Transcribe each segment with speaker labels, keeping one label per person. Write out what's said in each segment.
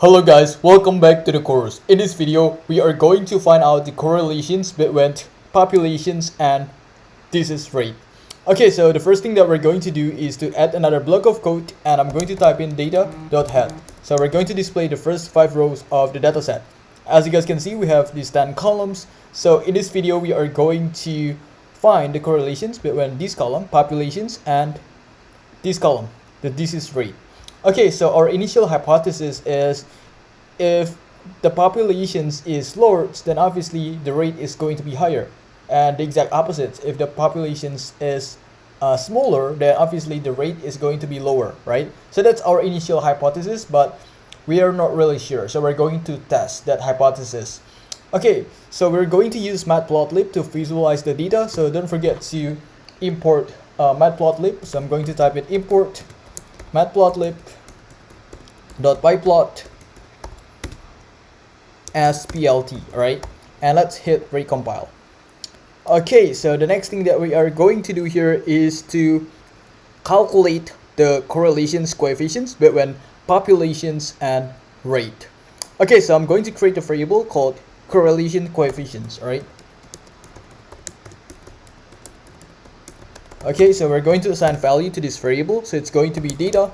Speaker 1: Hello guys, welcome back to the course. In this video, we are going to find out the correlations between populations and disease rate. Okay, so the first thing that we're going to do is to add another block of code, and I'm going to type in data.head. So we're going to display the first 5 rows of the dataset. As you guys can see, we have these 10 columns. So in this video, we are going to find the correlations between this column, populations, and this column, the disease rate. Okay, so our initial hypothesis is if the populations is lower, then obviously the rate is going to be higher. And the exact opposite, if the populations is smaller, then obviously the rate is going to be lower, right? So that's our initial hypothesis, but we are not really sure. So we're going to test that hypothesis. Okay, so we're going to use matplotlib to visualize the data. So don't forget to import matplotlib. So I'm going to type in import matplotlib.pyplot as plt, right? And let's hit recompile. Okay, so the next thing that we are going to do here is to calculate the correlations coefficients between populations and rate. Okay, so I'm going to create a variable called correlation coefficients, right? Okay, so we're going to assign value to this variable, so it's going to be data,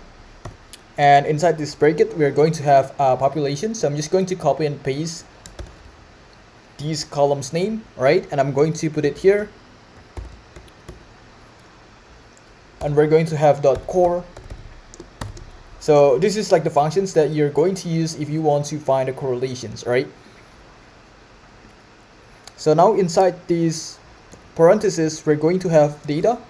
Speaker 1: and inside this bracket we're going to have population. So I'm just going to copy and paste these columns name, right? And I'm going to put it here, and we're going to have .core. So this is like the functions that you're going to use if you want to find the correlations, right? So now inside these parentheses we're going to have data,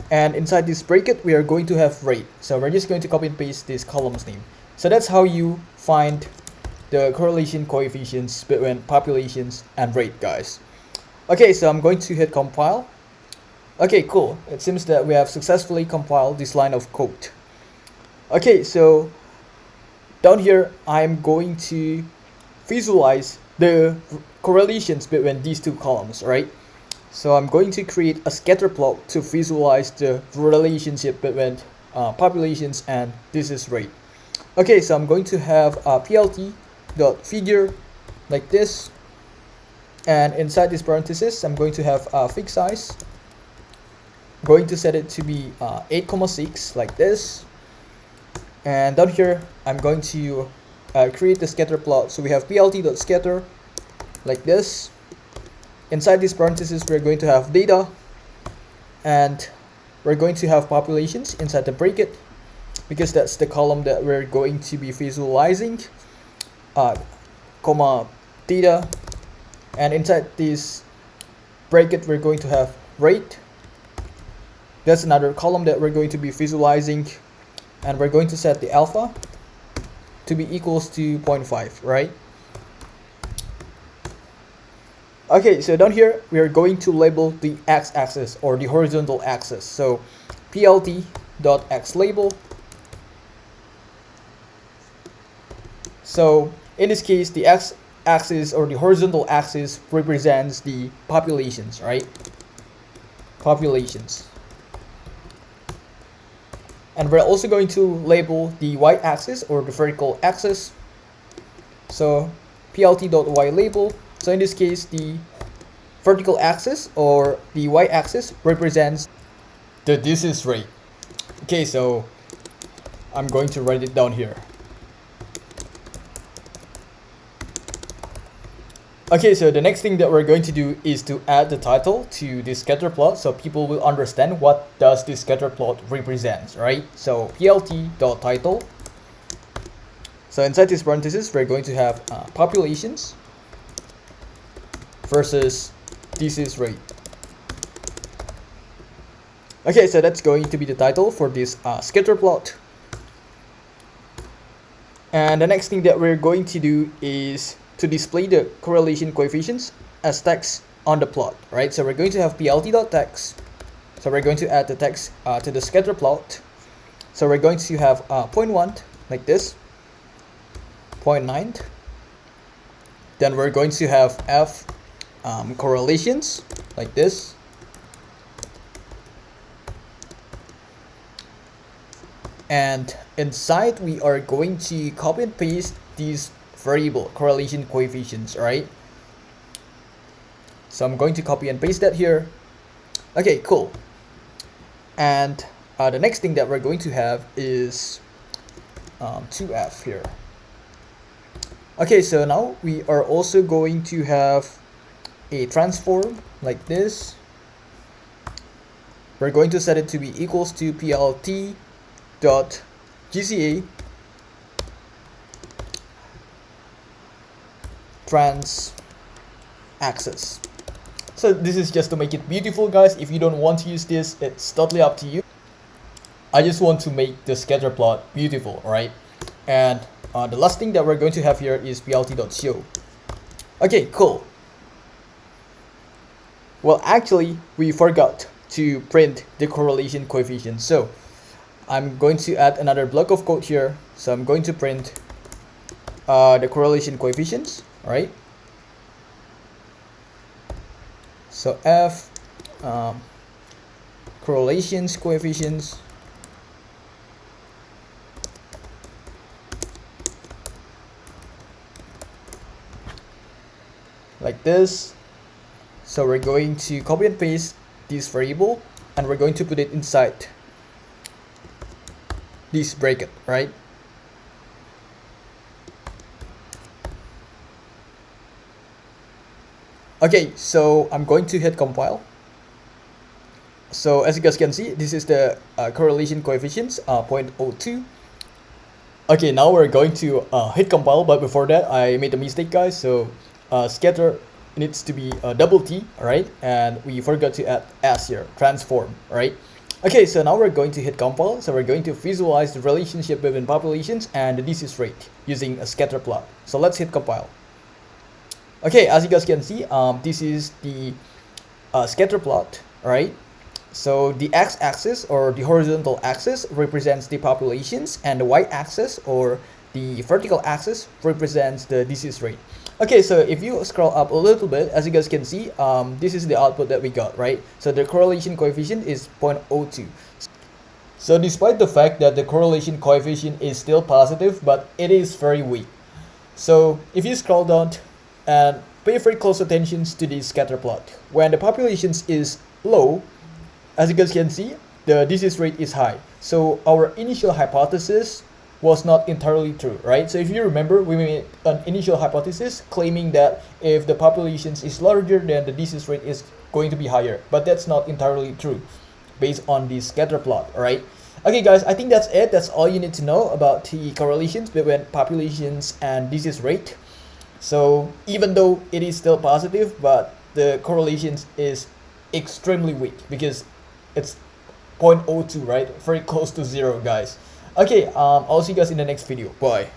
Speaker 1: and inside this bracket we are going to have rate. So we're just going to copy and paste this column's name. So that's how you find the correlation coefficients between populations and rate, guys. Okay, so I'm going to hit compile. Okay, cool. It seems that we have successfully compiled this line of code. Okay, so down here I'm going to visualize the correlations between these two columns, right? So I'm going to create a scatter plot to visualize the relationship between populations and disease rate. Okay, so I'm going to have a plt.figure like this, and inside this parenthesis I'm going to have a fixed size. I'm going to set it to be 8,6 like this, and down here I'm going to create the scatter plot. So we have plt.scatter like this. Inside this parenthesis we're going to have data, and we're going to have populations inside the bracket because that's the column that we're going to be visualizing, comma data, and inside this bracket we're going to have rate. That's another column that we're going to be visualizing, and we're going to set the alpha to be equals to 0.5, right? Okay, so down here we are going to label the x-axis or the horizontal axis. So plt.xlabel. So in this case the x-axis or the horizontal axis represents the populations, right? Populations. And we're also going to label the y-axis or the vertical axis. So plt.ylabel. So in this case, the vertical axis or the y-axis represents the disease rate. Okay, so I'm going to write it down here. Okay, so the next thing that we're going to do is to add the title to this scatter plot so people will understand what does this scatter plot represents, right? So plt.title. So inside this parenthesis, we're going to have populations versus disease rate. Okay, so that's going to be the title for this scatter plot. And the next thing that we're going to do is to display the correlation coefficients as text on the plot, right? So we're going to have plt.text. So we're going to add the text to the scatter plot. So we're going to have 0.1 like this, 0.9. Then we're going to have f correlations like this, and inside we are going to copy and paste these variable correlation coefficients, right? So I'm going to copy and paste that here. Okay, cool. And the next thing that we're going to have is 2f here. Okay, so now we are also going to have a transform like this. We're going to set it to be equals to plt dot gca trans axis. So this is just to make it beautiful, guys. If you don't want to use this, it's totally up to you. I just want to make the scatter plot beautiful, right? And the last thing that we're going to have here is plt.show. Okay, cool. Well, actually, we forgot to print the correlation coefficient. So I'm going to add another block of code here. So I'm going to print the correlation coefficients, right? So f correlations coefficients like this. So we're going to copy and paste this variable and we're going to put it inside this bracket, right? Okay, so I'm going to hit compile. So as you guys can see, this is the correlation coefficients 0.02. Okay, now we're going to hit compile, but before that I made a mistake, guys. So scatter needs to be double T, alright? And we forgot to add S here, transform, right? Okay, so now we're going to hit compile. So we're going to visualize the relationship between populations and the disease rate using a scatter plot. So let's hit compile. Okay, as you guys can see, this is the scatter plot, right? So the x-axis or the horizontal axis represents the populations, and the y-axis or the vertical axis represents the disease rate. Okay, so if you scroll up a little bit, as you guys can see, this is the output that we got, right? So the correlation coefficient is 0.02. So despite the fact that the correlation coefficient is still positive, but it is very weak. So if you scroll down and pay very close attention to the scatter plot, when the populations is low, as you guys can see, the disease rate is high. So our initial hypothesis was not entirely true, right? So if you remember, we made an initial hypothesis claiming that if the populations is larger, then the disease rate is going to be higher. But that's not entirely true based on the scatter plot, right? Okay, guys, I think that's it. That's all you need to know about the correlations between populations and disease rate. So even though it is still positive, but the correlations is extremely weak because it's 0.02, right? Very close to zero, guys. Okay, I'll see you guys in the next video. Bye.